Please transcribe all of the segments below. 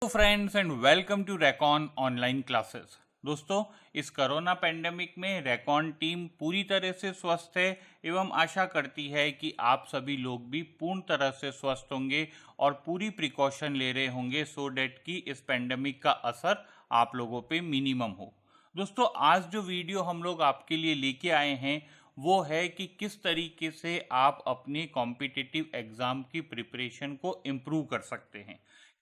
Friends and welcome to Recon online classes. दोस्तों, इस corona pandemic में रेकॉन टीम पूरी तरह से स्वस्थ है एवं आशा करती है कि आप सभी लोग भी पूर्ण तरह से स्वस्थ होंगे और पूरी प्रिकॉशन ले रहे होंगे सो डैट कि इस पेंडेमिक का असर आप लोगों पे मिनिमम हो। दोस्तों, आज जो वीडियो हम लोग आपके लिए लेके आए हैं वो है कि किस तरीके से आप अपने कॉम्पिटिटिव एग्ज़ाम की प्रिपरेशन को इम्प्रूव कर सकते हैं।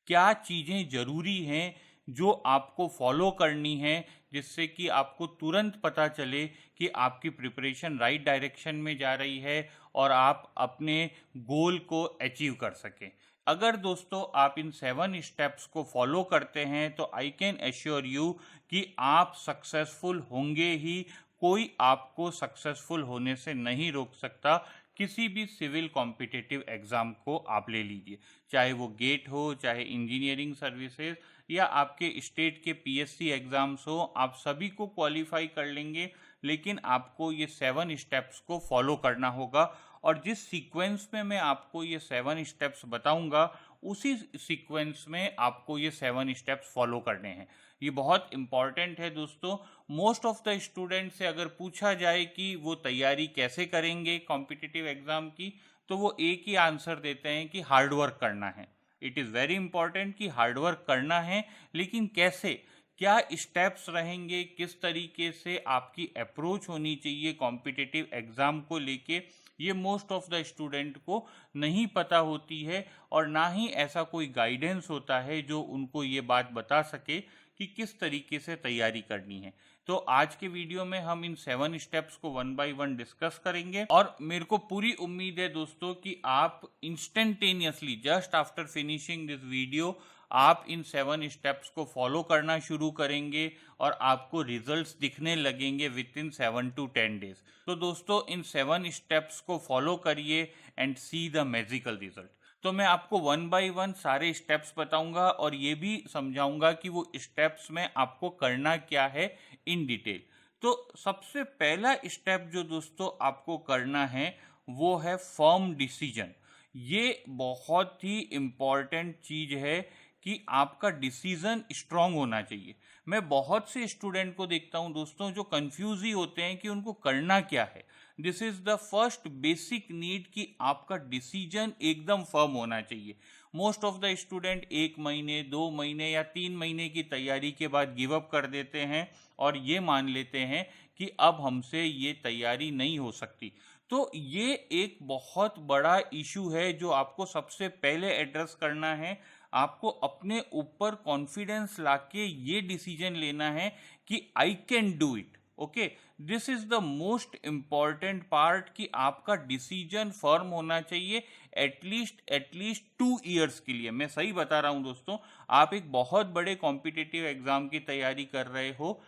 क्या चीज़ें ज़रूरी हैं जो आपको फॉलो करनी है जिससे कि आपको तुरंत पता चले कि आपकी प्रिपरेशन राइट डायरेक्शन में जा रही है और आप अपने गोल को अचीव कर सकें। अगर दोस्तों आप इन 7 स्टेप्स को फॉलो करते हैं तो आई कैन एश्योर यू कि आप सक्सेसफुल होंगे ही। कोई आपको सक्सेसफुल होने से नहीं रोक सकता। किसी भी सिविल कॉम्पिटिटिव एग्ज़ाम को आप ले लीजिए, चाहे वो गेट हो, चाहे इंजीनियरिंग सर्विसेज या आपके स्टेट के पीएससी एग्ज़ाम्स हो, आप सभी को क्वालिफाई कर लेंगे। लेकिन आपको ये 7 स्टेप्स को फॉलो करना होगा और जिस सीक्वेंस में मैं आपको ये 7 स्टेप्स बताऊंगा उसी सीक्वेंस में आपको ये 7 स्टेप्स फॉलो करने हैं। ये बहुत इंपॉर्टेंट है दोस्तों। मोस्ट ऑफ द स्टूडेंट से अगर पूछा जाए कि वो तैयारी कैसे करेंगे कॉम्पिटिटिव एग्ज़ाम की, तो वो एक ही आंसर देते हैं कि हार्ड वर्क करना है। इट इज़ वेरी इंपॉर्टेंट कि हार्ड वर्क करना है, लेकिन कैसे, क्या स्टेप्स रहेंगे, किस तरीके से आपकी अप्रोच होनी चाहिए कॉम्पिटिटिव एग्ज़ाम को लेके, ये मोस्ट ऑफ द स्टूडेंट को नहीं पता होती है और ना ही ऐसा कोई गाइडेंस होता है जो उनको ये बात बता सके कि किस तरीके से तैयारी करनी है। तो आज के वीडियो में हम इन 7 स्टेप्स को 1 बाय 1 डिस्कस करेंगे और मेरे को पूरी उम्मीद है दोस्तों कि आप instantaneously just after finishing this video आप इन 7 स्टेप्स को फॉलो करना शुरू करेंगे और आपको रिजल्ट्स दिखने लगेंगे विद इन 7 to 10 डेज। तो दोस्तों, इन 7 स्टेप्स को फॉलो करिए and see the magical result. तो मैं आपको 1 बाय 1 सारे स्टेप्स बताऊंगा और ये भी समझाऊंगा कि वो स्टेप्स में आपको करना क्या है इन डिटेल। तो सबसे पहला स्टेप जो दोस्तों आपको करना है वो है फर्म डिसीजन। ये बहुत ही इम्पॉर्टेंट चीज़ है कि आपका डिसीजन स्ट्रांग होना चाहिए। मैं बहुत से स्टूडेंट को देखता हूं दोस्तों जो कंफ्यूज ही होते हैं कि उनको करना क्या है। This is the first basic need कि आपका डिसीजन एकदम फर्म होना चाहिए। मोस्ट ऑफ द स्टूडेंट 1 महीने, 2 महीने या 3 महीने की तैयारी के बाद गिव अप कर देते हैं और ये मान लेते हैं कि अब हमसे ये तैयारी नहीं हो सकती। तो ये एक बहुत बड़ा इशू है जो आपको सबसे पहले एड्रेस करना है। आपको अपने ऊपर कॉन्फिडेंस लाके ये डिसीजन लेना है कि I can do it. Okay, this is the most important part कि आपका डिसीजन फर्म होना चाहिए एटलीस्ट 2 इयर्स के लिए। मैं सही बता रहा हूं दोस्तों। आप एक बहुत बड़े कॉम्पिटिटिव एग्जाम की तैयारी कर रहे हो,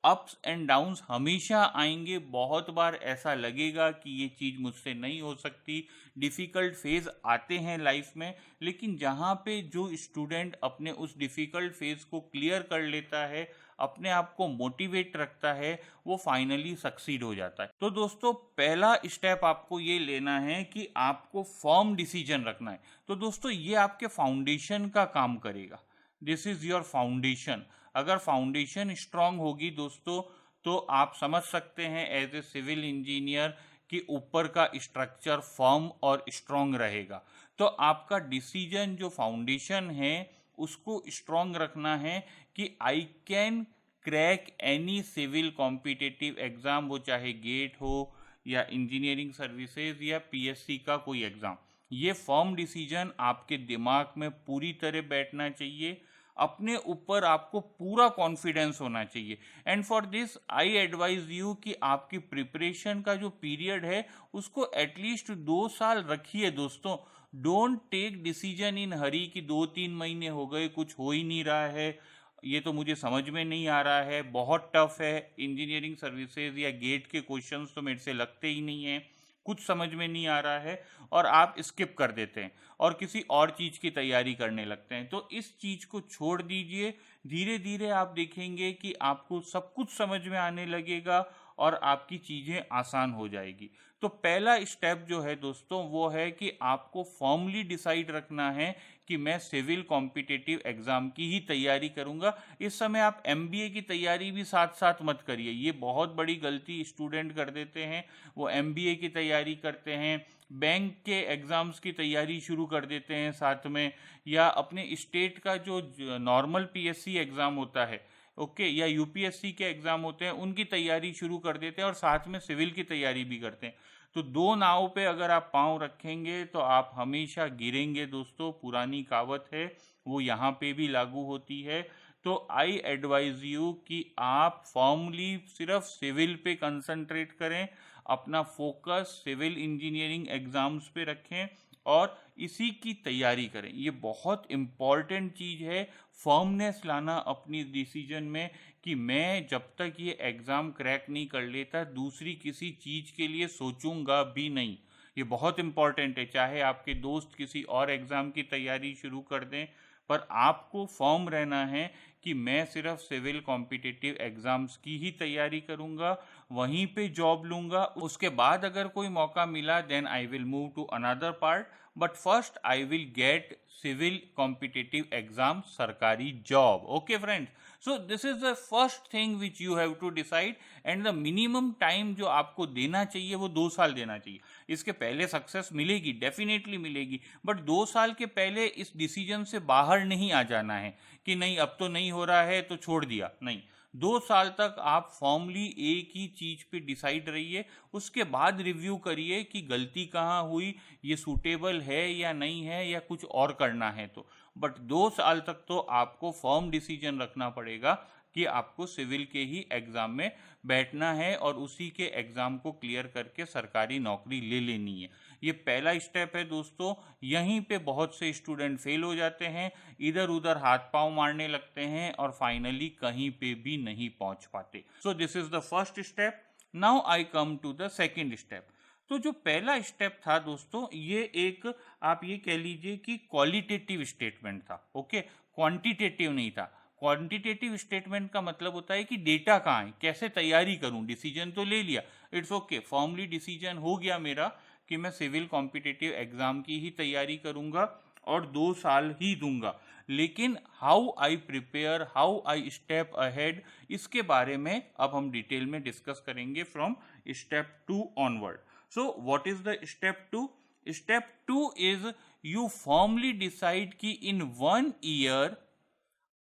अप्स एंड डाउन्स हमेशा आएंगे। बहुत बार ऐसा लगेगा कि ये चीज़ मुझसे नहीं हो सकती, डिफ़िकल्ट फेज़ आते हैं लाइफ में। लेकिन जहाँ पे जो स्टूडेंट अपने उस डिफ़िकल्ट फेज़ को क्लियर कर लेता है, अपने आप को मोटिवेट रखता है, वो फाइनली सक्सीड हो जाता है। तो दोस्तों, पहला स्टेप आपको ये लेना है कि आपको फर्म डिसीजन रखना है। तो दोस्तों, ये आपके फाउंडेशन का काम करेगा। This is your foundation. अगर फाउंडेशन स्ट्रांग होगी दोस्तों तो आप समझ सकते हैं एज ए सिविल इंजीनियर कि ऊपर का स्ट्रक्चर फर्म और स्ट्रांग रहेगा। तो आपका डिसीजन जो फाउंडेशन है उसको स्ट्रांग रखना है कि I can crack any civil competitive exam, वो चाहे गेट हो या इंजीनियरिंग सर्विसेज या पीएससी का कोई एग्ज़ाम। ये फर्म डिसीजन आपके दिमाग में पूरी तरह बैठना चाहिए। अपने ऊपर आपको पूरा कॉन्फिडेंस होना चाहिए। And for this I advise you कि आपकी प्रिपरेशन का जो पीरियड है उसको एटलीस्ट 2 साल रखिए दोस्तों। डोंट टेक डिसीजन इन हरी कि 2-3 महीने हो गए कुछ हो ही नहीं रहा है, ये तो मुझे समझ में नहीं आ रहा है, बहुत टफ है, इंजीनियरिंग सर्विसेज या गेट के क्वेश्चंस तो मेरे से लगते ही नहीं है, कुछ समझ में नहीं आ रहा है, और आप स्किप कर देते हैं और किसी और चीज़ की तैयारी करने लगते हैं। तो इस चीज़ को छोड़ दीजिए। धीरे धीरे आप देखेंगे कि आपको सब कुछ समझ में आने लगेगा और आपकी चीज़ें आसान हो जाएगी। तो पहला स्टेप जो है दोस्तों वो है कि आपको फॉर्मली डिसाइड रखना है कि मैं सिविल कॉम्पिटिटिव एग्जाम की ही तैयारी करूंगा। इस समय आप एमबीए की तैयारी भी साथ साथ मत करिए, ये बहुत बड़ी गलती स्टूडेंट कर देते हैं। वो एमबीए की तैयारी करते हैं, बैंक के एग्ज़ाम्स की तैयारी शुरू कर देते हैं साथ में, या अपने स्टेट का जो नॉर्मल पीएससी एग्ज़ाम होता है, ओके, या यूपीएससी के एग्ज़ाम होते हैं, उनकी तैयारी शुरू कर देते हैं और साथ में सिविल की तैयारी भी करते हैं। तो दो नाव पे अगर आप पाँव रखेंगे तो आप हमेशा गिरेंगे दोस्तों। पुरानी कहावत है, वो यहाँ पे भी लागू होती है। तो आई एडवाइज यू कि आप फॉर्मली सिर्फ सिविल पे कंसंट्रेट करें, अपना फोकस सिविल इंजीनियरिंग एग्जाम्स पे रखें और इसी की तैयारी करें। ये बहुत इम्पॉर्टेंट चीज़ है, फर्मनेस लाना अपनी डिसीजन में कि मैं जब तक ये एग्ज़ाम क्रैक नहीं कर लेता दूसरी किसी चीज़ के लिए सोचूंगा भी नहीं। ये बहुत इम्पॉर्टेंट है। चाहे आपके दोस्त किसी और एग्ज़ाम की तैयारी शुरू कर दें, पर आपको फर्म रहना है कि मैं सिर्फ सिविल कॉम्पिटिटिव एग्ज़ाम्स की ही तैयारी करूंगा, वहीं पे जॉब लूंगा। उसके बाद अगर कोई मौका मिला then I will move to another part, but first I will get civil competitive exam, सरकारी job. Okay friends, so this is the first thing which you have to decide, and the minimum time जो आपको देना चाहिए वो 2 साल देना चाहिए। इसके पहले सक्सेस मिलेगी, डेफिनेटली मिलेगी, बट 2 साल के पहले इस डिसीजन से बाहर नहीं आ जाना है कि नहीं अब तो नहीं हो रहा है तो छोड़ दिया। नहीं, 2 साल तक आप फॉर्मली एक ही चीज पे डिसाइड रहिए, उसके बाद रिव्यू करिए कि गलती कहाँ हुई, ये सूटेबल है या नहीं है, या कुछ और करना है तो। बट 2 साल तक तो आपको फर्म डिसीजन रखना पड़ेगा कि आपको सिविल के ही एग्जाम में बैठना है और उसी के एग्जाम को क्लियर करके सरकारी नौकरी ले लेनी है। ये पहला स्टेप है दोस्तों। यहीं पे बहुत से स्टूडेंट फेल हो जाते हैं, इधर उधर हाथ पांव मारने लगते हैं और फाइनली कहीं पे भी नहीं पहुंच पाते। So this is the first step. Now I come to the second step. तो जो पहला स्टेप था दोस्तों, ये एक आप ये कह लीजिए कि क्वालिटेटिव स्टेटमेंट था, ओके, क्वांटिटेटिव नहीं था। क्वांटिटेटिव स्टेटमेंट का मतलब होता है कि डेटा कहाँ है, कैसे तैयारी करूं। डिसीजन तो ले लिया, इट्स ओके, फॉर्मली डिसीजन हो गया मेरा कि मैं सिविल कॉम्पिटिटिव एग्जाम की ही तैयारी करूंगा और 2 साल ही दूंगा। लेकिन how I prepare, how I step ahead, इसके बारे में अब हम डिटेल में डिस्कस करेंगे from step 2 onward. So what is the step 2? Step 2 is you formally decide कि इन 1 year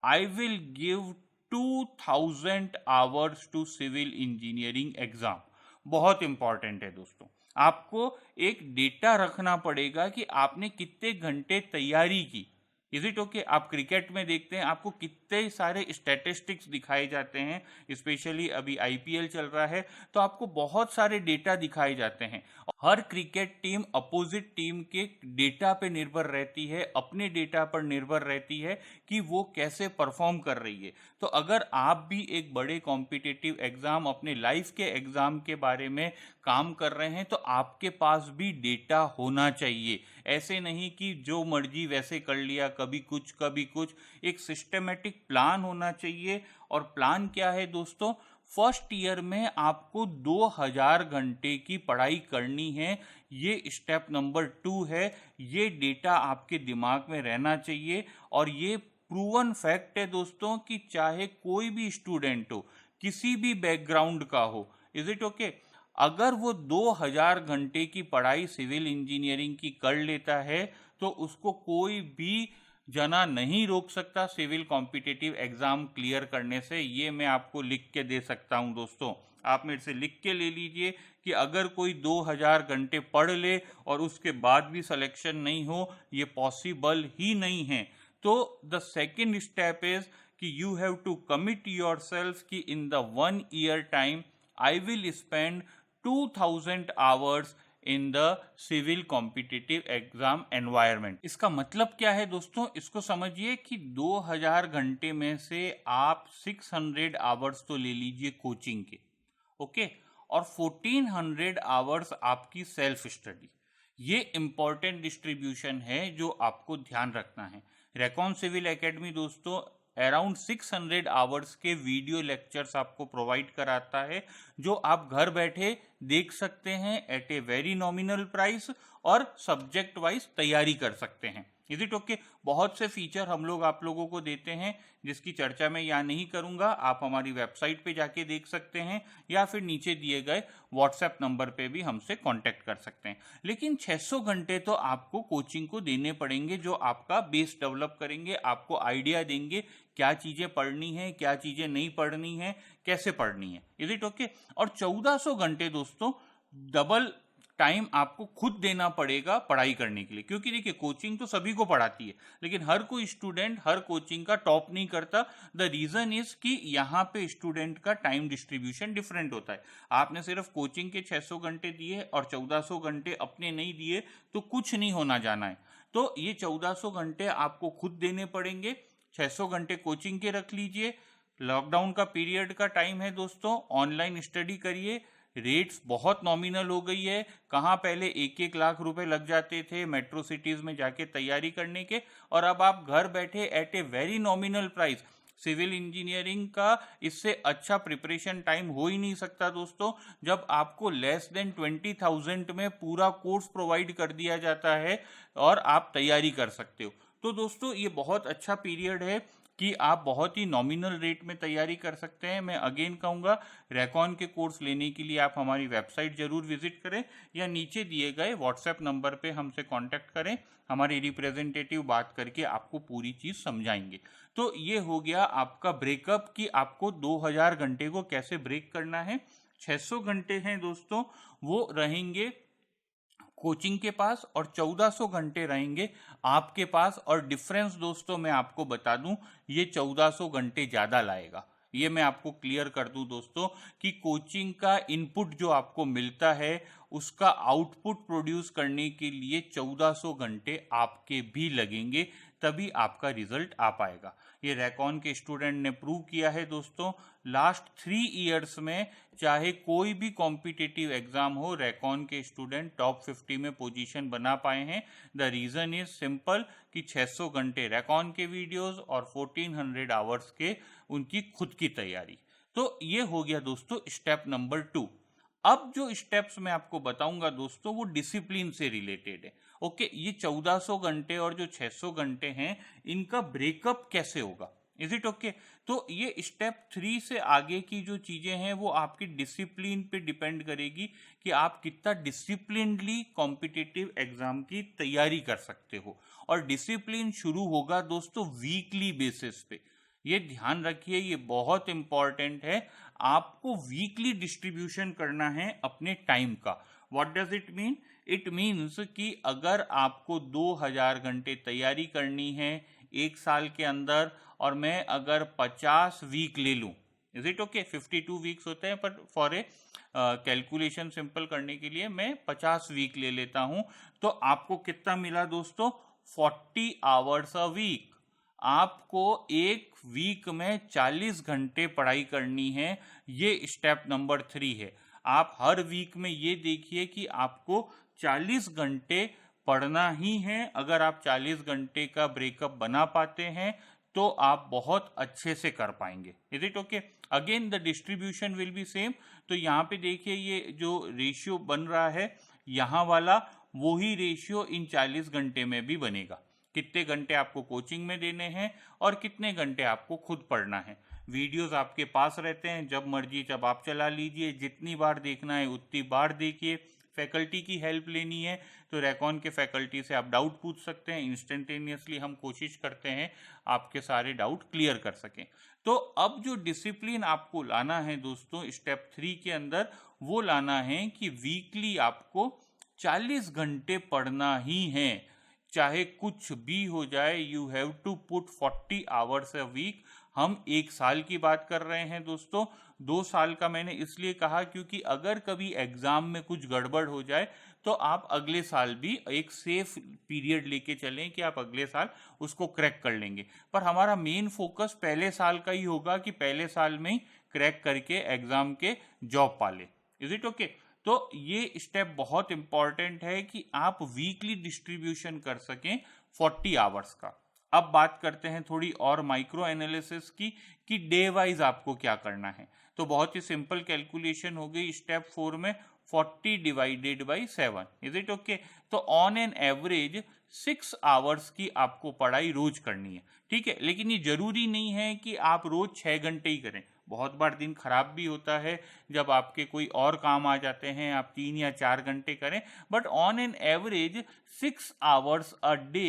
I will give 2000 hours to civil engineering exam। बहुत important है दोस्तों, आपको एक डेटा रखना पड़ेगा कि आपने कितने घंटे तैयारी की। Is it okay? आप क्रिकेट में देखते हैं आपको कितने सारे स्टैटिस्टिक्स दिखाए जाते हैं, स्पेशली अभी आईपीएल चल रहा है तो आपको बहुत सारे डेटा दिखाए जाते हैं। हर क्रिकेट टीम अपोजिट टीम के डेटा पे निर्भर रहती है, अपने डेटा पर निर्भर रहती है कि वो कैसे परफॉर्म कर रही है। तो अगर आप भी एक बड़े कॉम्पिटिटिव एग्जाम, अपने लाइफ के एग्जाम के बारे में काम कर रहे हैं तो आपके पास भी डेटा होना चाहिए। ऐसे नहीं कि जो मर्जी वैसे कर लिया, कभी कुछ कभी कुछ। एक सिस्टमेटिक प्लान होना चाहिए। और प्लान क्या है दोस्तों? फर्स्ट ईयर में आपको 2000 घंटे की पढ़ाई करनी है, ये स्टेप नंबर 2 है। ये डेटा आपके दिमाग में रहना चाहिए और ये प्रूवन फैक्ट है दोस्तों कि चाहे कोई भी स्टूडेंट हो, किसी भी बैकग्राउंड का हो, इज इट ओके, अगर वो 2000 घंटे की पढ़ाई सिविल इंजीनियरिंग की कर लेता है तो उसको कोई भी जना नहीं रोक सकता सिविल कॉम्पिटिटिव एग्जाम क्लियर करने से। ये मैं आपको लिख के दे सकता हूं दोस्तों। आप मेरे से लिख के ले लीजिए कि अगर कोई 2000 घंटे पढ़ ले और उसके बाद भी सिलेक्शन नहीं हो, ये पॉसिबल ही नहीं है। तो द सेकेंड स्टेप इज कि you have to commit yourself कि in the 1 year time I will spend 2000 hours in the civil competitive exam environment. इसका मतलब क्या है दोस्तों? इसको समझिए कि 2000 घंटे में से आप 600 आवर्स तो ले लीजिए कोचिंग के, ओके, और 1400 आवर्स आपकी सेल्फ स्टडी। ये इंपॉर्टेंट डिस्ट्रीब्यूशन है जो आपको ध्यान रखना है। रेकॉन सिविल एकेडमी दोस्तों अराउंड 600 आवर्स के वीडियो लेक्चर्स आपको प्रोवाइड कराता है जो आप घर बैठे देख सकते हैं at a very nominal price और सब्जेक्ट वाइज तैयारी कर सकते हैं। Is it okay? बहुत से फीचर हम लोग आप लोगों को देते हैं जिसकी चर्चा मैं यहाँ नहीं करूंगा, आप हमारी वेबसाइट पे जाके देख सकते हैं या फिर नीचे दिए गए व्हाट्सएप नंबर पे भी हमसे कांटेक्ट कर सकते हैं। लेकिन 600 घंटे तो आपको कोचिंग को देने पड़ेंगे जो आपका बेस डेवलप करेंगे, आपको आइडिया देंगे क्या चीजें पढ़नी है, क्या चीजें नहीं पढ़नी है, कैसे पढ़नी है। Is it okay? और 1400 घंटे दोस्तों डबल टाइम आपको खुद देना पड़ेगा पढ़ाई करने के लिए, क्योंकि देखिए कोचिंग तो सभी को पढ़ाती है लेकिन हर कोई स्टूडेंट हर कोचिंग का टॉप नहीं करता। द रीजन इज कि यहाँ पे स्टूडेंट का टाइम डिस्ट्रीब्यूशन डिफरेंट होता है। आपने सिर्फ कोचिंग के 600 घंटे दिए और 1400 घंटे अपने नहीं दिए तो कुछ नहीं होना जाना है। तो ये 1400 घंटे आपको खुद देने पड़ेंगे, 600 घंटे कोचिंग के रख लीजिए। लॉकडाउन का पीरियड का टाइम है दोस्तों, ऑनलाइन स्टडी करिए। रेट्स बहुत नॉमिनल हो गई है, कहाँ पहले 1-1 लाख रुपए लग जाते थे मेट्रो सिटीज में जाके तैयारी करने के, और अब आप घर बैठे at a very nominal price. Civil engineering का इससे अच्छा प्रिपरेशन टाइम हो ही नहीं सकता दोस्तों, जब आपको लेस देन 20,000 में पूरा कोर्स प्रोवाइड कर दिया जाता है और आप तैयारी कर सकते हो। तो दोस्तों ये बहुत अच्छा पीरियड है कि आप बहुत ही नॉमिनल रेट में तैयारी कर सकते हैं। मैं अगेन कहूँगा रेकॉन के कोर्स लेने के लिए आप हमारी वेबसाइट जरूर विजिट करें या नीचे दिए गए व्हाट्सएप नंबर पे हमसे कांटेक्ट करें, हमारे रिप्रेजेंटेटिव बात करके आपको पूरी चीज़ समझाएंगे। तो ये हो गया आपका ब्रेकअप कि आपको 2000 घंटे को कैसे ब्रेक करना है। 600 घंटे हैं दोस्तों वो रहेंगे कोचिंग के पास और 1400 घंटे रहेंगे आपके पास। और डिफरेंस दोस्तों मैं आपको बता दूं, ये 1400 घंटे ज़्यादा लाएगा। ये मैं आपको क्लियर कर दूं दोस्तों कि कोचिंग का इनपुट जो आपको मिलता है उसका आउटपुट प्रोड्यूस करने के लिए 1400 घंटे आपके भी लगेंगे, तभी आपका रिजल्ट आ पाएगा। ये रेकॉन के स्टूडेंट ने प्रूव किया है दोस्तों। लास्ट 3 इयर्स में चाहे कोई भी कॉम्पिटिटिव एग्जाम हो, रेकॉन के स्टूडेंट टॉप 50 में पोजीशन बना पाए हैं। द रीजन इज सिंपल कि 600 घंटे रेकॉन के वीडियोस और 1400 आवर्स के उनकी खुद की तैयारी। तो ये हो गया दोस्तों स्टेप नंबर 2। अब जो स्टेप्स मैं आपको बताऊंगा दोस्तों वो डिसिप्लिन से रिलेटेड है। ओके, ये 1400 घंटे और जो 600 घंटे हैं इनका ब्रेकअप कैसे होगा। Is it okay? तो ये स्टेप 3 से आगे की जो चीजें हैं वो आपकी डिसिप्लिन पे डिपेंड करेगी कि आप कितना डिसिप्लिनली कॉम्पिटिटिव एग्जाम की तैयारी कर सकते हो। और डिसिप्लिन शुरू होगा दोस्तों वीकली बेसिस पे। ये ध्यान रखिए, ये बहुत इंपॉर्टेंट है। आपको वीकली डिस्ट्रीब्यूशन करना है अपने टाइम का। What does it mean? It means कि अगर आपको 2000 घंटे तैयारी करनी है एक साल के अंदर और मैं अगर 50 वीक ले लूं, इज इट ओके? 52 वीक्स होते हैं पर फॉर ए कैलकुलेशन सिंपल करने के लिए मैं 50 वीक ले लेता हूं, तो आपको कितना मिला दोस्तों? 40 आवर्स अ वीक। आपको एक वीक में 40 घंटे पढ़ाई करनी है। ये स्टेप नंबर 3 है। आप हर वीक में ये देखिए कि आपको 40 घंटे पढ़ना ही है। अगर आप 40 घंटे का ब्रेकअप बना पाते हैं तो आप बहुत अच्छे से कर पाएंगे। Is it okay? Again the distribution will be same. तो यहाँ पे देखिए ये जो रेशियो बन रहा है यहाँ वाला, वही रेशियो इन 40 घंटे में भी बनेगा। कितने घंटे आपको कोचिंग में देने हैं और कितने घंटे आपको खुद पढ़ना है। वीडियोस आपके पास रहते हैं, जब मर्जी जब आप चला लीजिए, जितनी बार देखना है उतनी बार देखिए। फैकल्टी की हेल्प लेनी है तो रेकॉन के फैकल्टी से आप डाउट पूछ सकते हैं। इंस्टेंटेनियसली हम कोशिश करते हैं आपके सारे डाउट क्लियर कर सकें। तो अब जो डिसिप्लिन आपको लाना है दोस्तों स्टेप 3 के अंदर, वो लाना है कि वीकली आपको 40 घंटे पढ़ना ही है, चाहे कुछ भी हो जाए। You have to put 40 hours a week. हम एक साल की बात कर रहे हैं दोस्तों। 2 साल का मैंने इसलिए कहा क्योंकि अगर कभी एग्जाम में कुछ गड़बड़ हो जाए तो आप अगले साल भी एक सेफ पीरियड लेके चलें कि आप अगले साल उसको क्रैक कर लेंगे। पर हमारा मेन फोकस पहले साल का ही होगा कि पहले साल में ही क्रैक करके एग्जाम के जॉब पाले। Is it okay? तो ये स्टेप बहुत इंपॉर्टेंट है कि आप वीकली डिस्ट्रीब्यूशन कर सकें 40 आवर्स का। अब बात करते हैं थोड़ी और माइक्रो एनालिसिस की कि डे वाइज आपको क्या करना है। तो बहुत ही सिंपल कैलकुलेशन हो गई स्टेप 4 में। 40 divided by 7। Is it okay? तो ऑन एन एवरेज 6 आवर्स की आपको पढ़ाई रोज करनी है, ठीक है। लेकिन ये जरूरी नहीं है कि आप रोज 6 घंटे ही करें। बहुत बार दिन खराब भी होता है जब आपके कोई और काम आ जाते हैं, आप 3 या 4 घंटे करें, but on an average 6 hours a day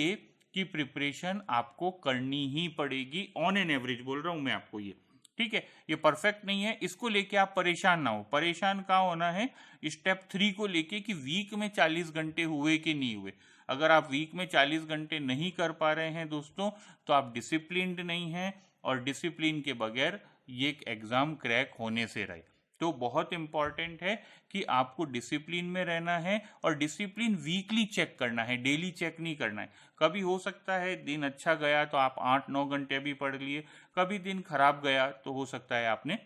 की प्रिपरेशन आपको करनी ही पड़ेगी। ऑन एन एवरेज बोल रहा हूं मैं आपको ये, ठीक है। ये परफेक्ट नहीं है, इसको लेके आप परेशान ना हो। परेशान कहाँ होना है? स्टेप 3 को लेके कि वीक में 40 घंटे हुए कि नहीं हुए। अगर आप वीक में 40 घंटे नहीं कर पा रहे हैं दोस्तों, तो आप डिसिप्लिन्ड नहीं हैं, और डिसिप्लिन के बगैर ये एग्जाम क्रैक होने से रहे। तो बहुत इंपॉर्टेंट है कि आपको डिसिप्लिन में रहना है, और डिसिप्लिन वीकली चेक करना है, डेली चेक नहीं करना है। कभी हो सकता है दिन अच्छा गया तो आप 8-9 घंटे भी पढ़ लिए, कभी दिन खराब गया तो हो सकता है आपने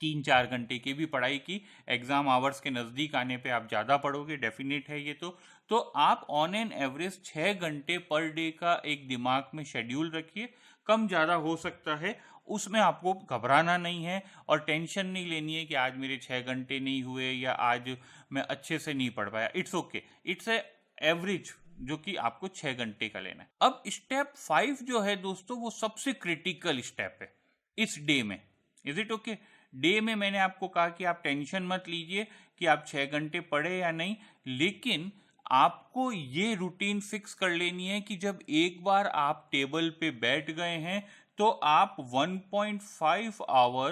3-4 घंटे की भी पढ़ाई की। एग्जाम आवर्स के नज़दीक आने पे आप ज़्यादा पढ़ोगे, डेफिनेट है ये। तो आप ऑन एन एवरेज 6 घंटे पर डे का एक दिमाग में शेड्यूल रखिए। कम ज़्यादा हो सकता है, उसमें आपको घबराना नहीं है और टेंशन नहीं लेनी है कि आज मेरे 6 घंटे नहीं हुए या आज मैं अच्छे से नहीं पढ़ पाया। It's okay, it's a average जो कि आपको 6 घंटे का लेना है। अब स्टेप 5 जो है दोस्तों, वो सबसे क्रिटिकल स्टेप है इस डे में। Is it okay? डे में मैंने आपको कहा कि आप टेंशन मत लीजिए कि आप 6 घंटे पढ़े या नहीं, लेकिन आपको ये रूटीन फिक्स कर लेनी है कि जब एक बार आप टेबल पे बैठ गए हैं तो आप 1.5 आवर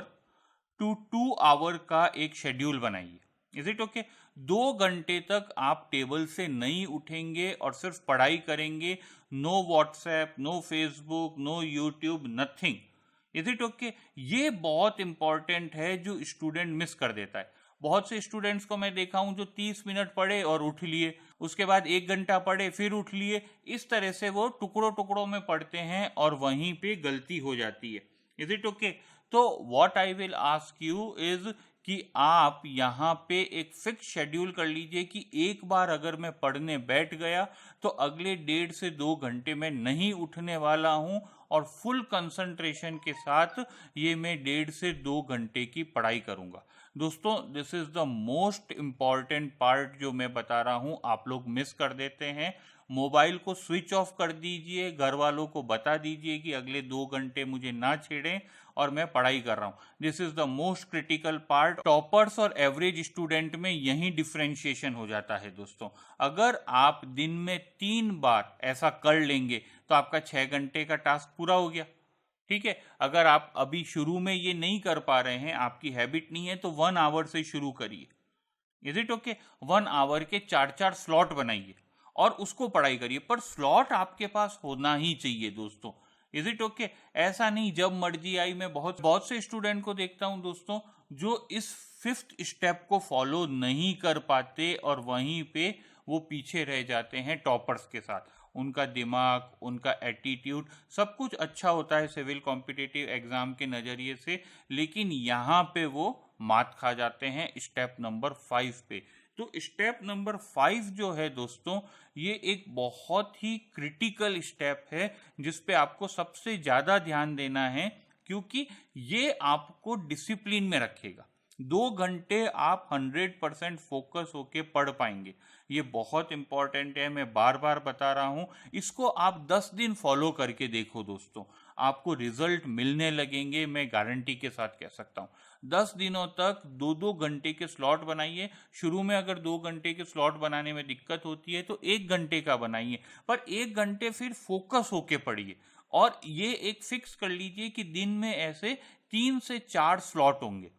टू 2 आवर का एक शेड्यूल बनाइए। Is it okay? 2 घंटे तक आप टेबल से नहीं उठेंगे और सिर्फ पढ़ाई करेंगे। No WhatsApp, no Facebook, no YouTube, nothing. Is it okay? ये बहुत इंपॉर्टेंट है जो स्टूडेंट मिस कर देता है। बहुत से स्टूडेंट्स को मैं देखा हूं जो 30 मिनट पढ़े और उठ लिए, उसके बाद 1 घंटा पढ़े फिर उठ लिए। इस तरह से वो टुकड़ों टुकड़ों में पढ़ते हैं और वहीं पे गलती हो जाती है। Is it okay? तो what I will ask you is कि आप यहाँ पे एक फिक्स शेड्यूल कर लीजिए कि एक बार अगर मैं पढ़ने बैठ गया तो अगले 1.5 से 2 घंटे में नहीं उठने वाला हूं, और फुल कंसंट्रेशन के साथ ये मैं 1.5 से 2 घंटे की पढ़ाई करूंगा। दोस्तों, this is the most important part जो मैं बता रहा हूं, आप लोग मिस कर देते हैं। मोबाइल को स्विच ऑफ कर दीजिए, घर वालों को बता दीजिए कि अगले 2 घंटे मुझे ना छेड़ें और मैं पढ़ाई कर रहा हूं। This is the most critical part. Toppers और एवरेज स्टूडेंट में यही डिफरेंशिएशन हो जाता है दोस्तों। अगर आप दिन में 3 बार ऐसा कर लेंगे तो आपका 6 घंटे का टास्क पूरा हो गया, ठीक है। अगर आप अभी शुरू में ये नहीं कर पा रहे हैं, आपकी हैबिट नहीं है, तो 1 आवर से शुरू करिए। Is it okay? 1 आवर के 4-4 स्लॉट बनाइए और उसको पढ़ाई करिए, पर स्लॉट आपके पास होना ही चाहिए दोस्तों। Is it okay? ऐसा नहीं जब मर्जी आई। मैं बहुत बहुत से स्टूडेंट को देखता हूं दोस्तों जो इस 5th स्टेप को फॉलो नहीं कर पाते और वहीं पे वो पीछे रह जाते हैं टॉपर्स के साथ। उनका दिमाग, उनका एटीट्यूड, सब कुछ अच्छा होता है सिविल कॉम्पिटिटिव एग्जाम के नज़रिए से, लेकिन यहाँ पे वो मात खा जाते हैं स्टेप नंबर 5 पे। तो स्टेप नंबर 5 जो है दोस्तों, ये एक बहुत ही क्रिटिकल स्टेप है जिस पे आपको सबसे ज़्यादा ध्यान देना है, क्योंकि ये आपको डिसिप्लिन में रखेगा। 2 घंटे आप 100% फोकस होके पढ़ पाएंगे। ये बहुत इंपॉर्टेंट है, मैं बार बार बता रहा हूं। इसको आप 10 दिन फॉलो करके देखो दोस्तों, आपको रिजल्ट मिलने लगेंगे, मैं गारंटी के साथ कह सकता हूं। 10 दिनों तक 2-2 घंटे के स्लॉट बनाइए। शुरू में अगर 2 घंटे के स्लॉट बनाने में दिक्कत होती है तो 1 घंटे का बनाइए, पर 1 घंटे फिर फोकस होके पढ़िए। और ये एक फिक्स कर लीजिए कि दिन में ऐसे 3 से 4 स्लॉट होंगे।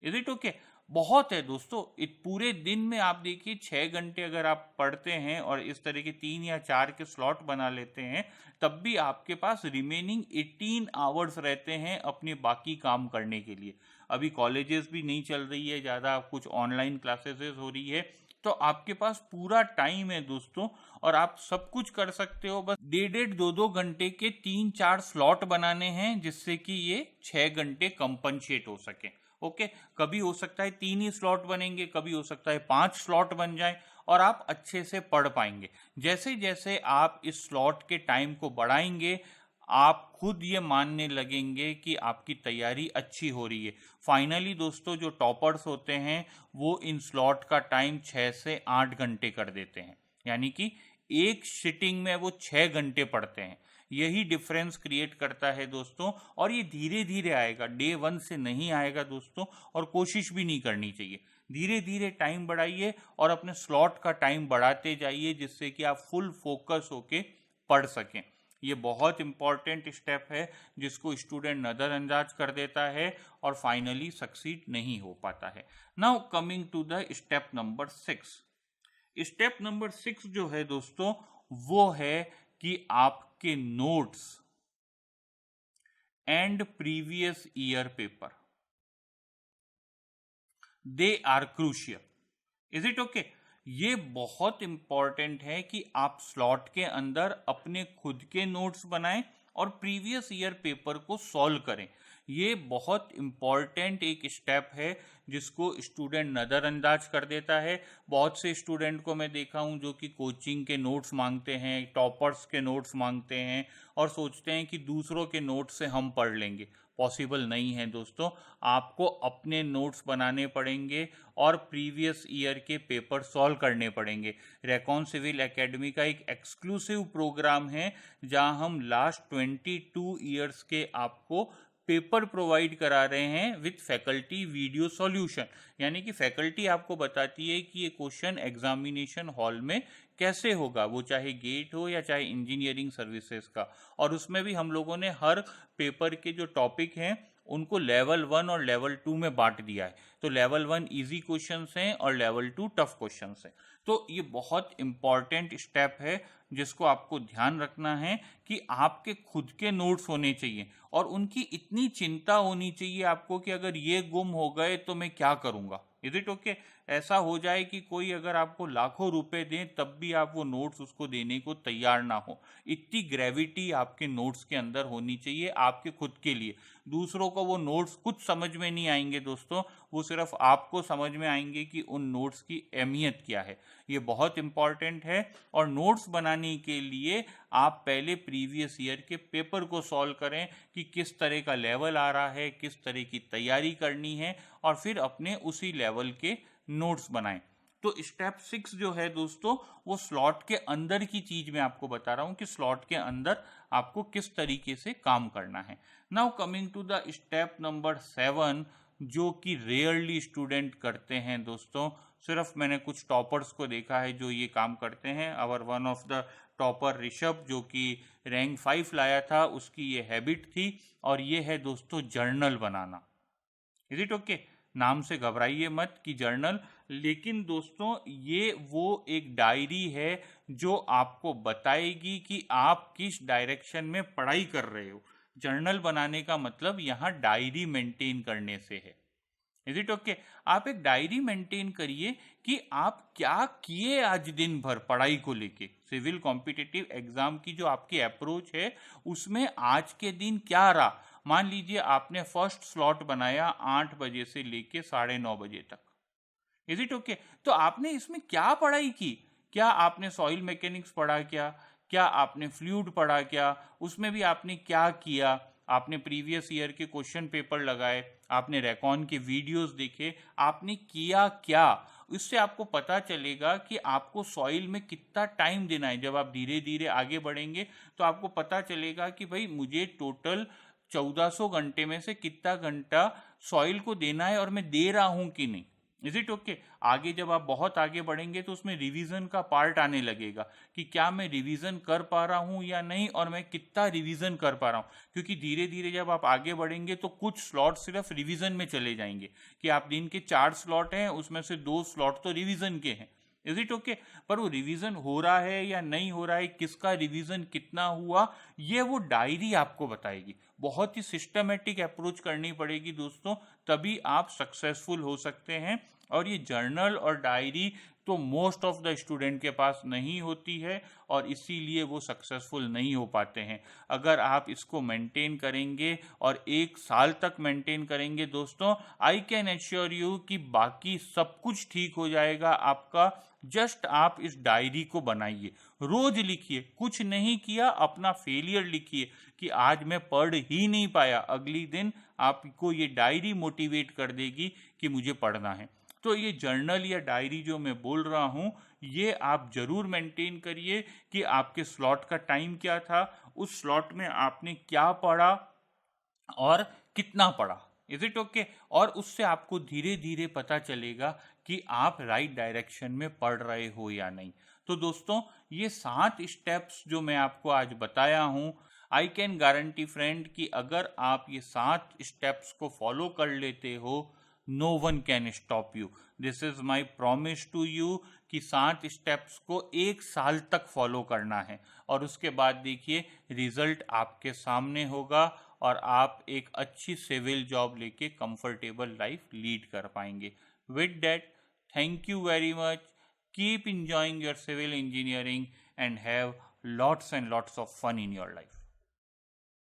Is it okay? बहुत है दोस्तों। पूरे दिन में आप देखिए 6 घंटे अगर आप पढ़ते हैं और इस तरह के 3 या 4 के स्लॉट बना लेते हैं, तब भी आपके पास रिमेनिंग 18 आवर्स रहते हैं अपने बाकी काम करने के लिए। अभी कॉलेजेस भी नहीं चल रही है ज़्यादा, कुछ ऑनलाइन क्लासेस हो रही है, तो आपके पास पूरा टाइम है दोस्तों और आप सब कुछ कर सकते हो। बस 1.5 2-2 घंटे के 3-4 स्लॉट बनाने हैं जिससे कि ये 6 घंटे कंपनसेट हो सके। ओके, कभी हो सकता है 3 ही स्लॉट बनेंगे, कभी हो सकता है 5 स्लॉट बन जाए और आप अच्छे से पढ़ पाएंगे। जैसे जैसे आप इस स्लॉट के टाइम को बढ़ाएंगे, आप खुद ये मानने लगेंगे कि आपकी तैयारी अच्छी हो रही है। फाइनली दोस्तों, जो टॉपर्स होते हैं वो इन स्लॉट का टाइम 6 से 8 घंटे कर देते हैं, यानी कि एक सिटिंग में वो 6 घंटे पढ़ते हैं। यही डिफरेंस क्रिएट करता है दोस्तों, और ये धीरे धीरे आएगा, डे 1 से नहीं आएगा दोस्तों, और कोशिश भी नहीं करनी चाहिए। धीरे धीरे टाइम बढ़ाइए और अपने स्लॉट का टाइम बढ़ाते जाइए, जिससे कि आप फुल फोकस होके पढ़ सकें। ये बहुत इंपॉर्टेंट स्टेप है जिसको स्टूडेंट नज़रअंदाज कर देता है और फाइनली सक्सीड नहीं हो पाता है। Now coming to the step number 6। Step number 6 जो है दोस्तों, वो है कि आपके notes and previous year paper, they are crucial. Is it okay? ये बहुत इंपॉर्टेंट है कि आप स्लॉट के अंदर अपने खुद के नोट्स बनाएं और प्रीवियस ईयर पेपर को सॉल्व करें। ये बहुत इंपॉर्टेंट एक स्टेप है जिसको स्टूडेंट नज़रअंदाज कर देता है। बहुत से स्टूडेंट को मैं देखा हूँ जो कि कोचिंग के नोट्स मांगते हैं, टॉपर्स के नोट्स मांगते हैं और सोचते हैं कि दूसरों के नोट्स से हम पढ़ लेंगे। पॉसिबल नहीं है दोस्तों, आपको अपने नोट्स बनाने पड़ेंगे और प्रीवियस ईयर के पेपर सॉल्व करने पड़ेंगे। रेकॉन सिविल एकेडमी का एक एक्सक्लूसिव प्रोग्राम है जहां हम लास्ट 22 ईयर्स के आपको पेपर प्रोवाइड करा रहे हैं विथ फैकल्टी वीडियो सॉल्यूशन। यानी कि फैकल्टी आपको बताती है कि ये क्वेश्चन एग्जामिनेशन हॉल में कैसे होगा, वो चाहे गेट हो या चाहे इंजीनियरिंग सर्विसेज का। और उसमें भी हम लोगों ने हर पेपर के जो टॉपिक हैं उनको लेवल 1 और लेवल 2 में बांट दिया है। तो लेवल 1 इजी क्वेश्चंस हैं और लेवल 2 टफ क्वेश्चंस हैं। तो ये बहुत इंपॉर्टेंट स्टेप है जिसको आपको ध्यान रखना है कि आपके खुद के नोट्स होने चाहिए और उनकी इतनी चिंता होनी चाहिए आपको कि अगर ये गुम हो गए तो मैं क्या करूँगा। Is it okay? ऐसा हो जाए कि कोई अगर आपको लाखों रुपए दें तब भी आप वो नोट्स उसको देने को तैयार ना हो। इतनी ग्रेविटी आपके नोट्स के अंदर होनी चाहिए आपके खुद के लिए। दूसरों को वो नोट्स कुछ समझ में नहीं आएंगे दोस्तों, वो सिर्फ आपको समझ में आएंगे कि उन नोट्स की अहमियत क्या है। ये बहुत इंपॉर्टेंट है। और नोट्स बनाने के लिए आप पहले प्रीवियस ईयर के पेपर को सॉल्व करें कि किस तरह का लेवल आ रहा है, किस तरह की तैयारी करनी है, और फिर अपने उसी लेवल के नोट्स बनाएं। तो स्टेप 6 जो है दोस्तों, वो स्लॉट के अंदर की चीज मैं आपको बता रहा हूं कि स्लॉट के अंदर आपको किस तरीके से काम करना है। Now coming to the step number 7, जो कि रेयरली स्टूडेंट करते हैं दोस्तों। सिर्फ मैंने कुछ टॉपर्स को देखा है जो ये काम करते हैं। Our one of the topper Rishabh, जो कि रैंक 5 लाया था, उसकी ये हैबिट थी, और ये है दोस्तों journal banana. Is it okay? नाम से घबराइए मत कि जर्नल, लेकिन दोस्तों ये वो एक डायरी है जो आपको बताएगी कि आप किस डायरेक्शन में पढ़ाई कर रहे हो। जर्नल बनाने का मतलब यहाँ डायरी मेंटेन करने से है। Is it okay? आप एक डायरी मेंटेन करिए कि आप क्या किए आज दिन भर पढ़ाई को लेके। सिविल कॉम्पिटिटिव एग्जाम की जो आपकी अप्रोच है उसमें आज के दिन क्या रहा। मान लीजिए आपने फर्स्ट स्लॉट बनाया 8 बजे से लेके 9:30 बजे तक। Is it okay? तो आपने इसमें क्या पढ़ाई की? क्या आपने सॉइल मैकेनिक्स पढ़ा? क्या आपने फ्लूइड पढ़ा? क्या उसमें भी आपने क्या किया? आपने प्रीवियस ईयर के क्वेश्चन पेपर लगाए, आपने रेकॉन के वीडियोस देखे, आपने किया क्या? इससे आपको पता चलेगा कि आपको सॉइल में कितना टाइम देना है। जब आप धीरे धीरे आगे बढ़ेंगे तो आपको पता चलेगा कि भाई मुझे टोटल 1400 घंटे में से कितना घंटा सॉइल को देना है और मैं दे रहा हूं कि नहीं। Is it okay? आगे जब आप बहुत आगे बढ़ेंगे तो उसमें रिवीजन का पार्ट आने लगेगा कि क्या मैं रिवीजन कर पा रहा हूं या नहीं, और मैं कितना रिवीजन कर पा रहा हूं। क्योंकि धीरे धीरे जब आप आगे बढ़ेंगे तो कुछ स्लॉट सिर्फ रिवीजन में चले जाएंगे कि आप दिन के 4 स्लॉट हैं, उसमें से 2 स्लॉट तो रिवीजन के हैं। Is it okay? पर वो रिवीजन हो रहा है या नहीं हो रहा है, किसका रिवीजन कितना हुआ, ये वो डायरी आपको बताएगी। बहुत ही सिस्टमेटिक अप्रोच करनी पड़ेगी दोस्तों, तभी आप सक्सेसफुल हो सकते हैं। और ये जर्नल और डायरी तो मोस्ट ऑफ द स्टूडेंट के पास नहीं होती है और इसीलिए वो सक्सेसफुल नहीं हो पाते हैं। अगर आप इसको मेंटेन करेंगे और 1 साल तक मेंटेन करेंगे दोस्तों, आई कैन एश्योर यू कि बाकी सब कुछ ठीक हो जाएगा आपका। जस्ट आप इस डायरी को बनाइए, रोज लिखिए। कुछ नहीं किया, अपना फेलियर लिखिए कि आज मैं पढ़ ही नहीं पाया, अगली दिन आपको ये डायरी मोटिवेट कर देगी कि मुझे पढ़ना है। तो ये जर्नल या डायरी जो मैं बोल रहा हूँ, ये आप जरूर मेंटेन करिए कि आपके स्लॉट का टाइम क्या था, उस स्लॉट में आपने क्या पढ़ा और कितना पढ़ा। Is it okay? और उससे आपको धीरे धीरे पता चलेगा कि आप राइट डायरेक्शन में पढ़ रहे हो या नहीं। तो दोस्तों, ये 7 स्टेप्स जो मैं आपको आज बताया हूँ, आई कैन गारंटी फ्रेंड कि अगर आप ये 7 स्टेप्स को फॉलो कर लेते हो, no one can stop you. This is my promise to you कि 7 स्टेप्स को 1 साल तक फॉलो करना है, और उसके बाद देखिए रिजल्ट आपके सामने होगा और आप एक अच्छी सिविल जॉब लेके कंफर्टेबल लाइफ लीड कर पाएंगे। With that, thank you very much, keep enjoying your civil engineering and have lots and lots of fun in your life.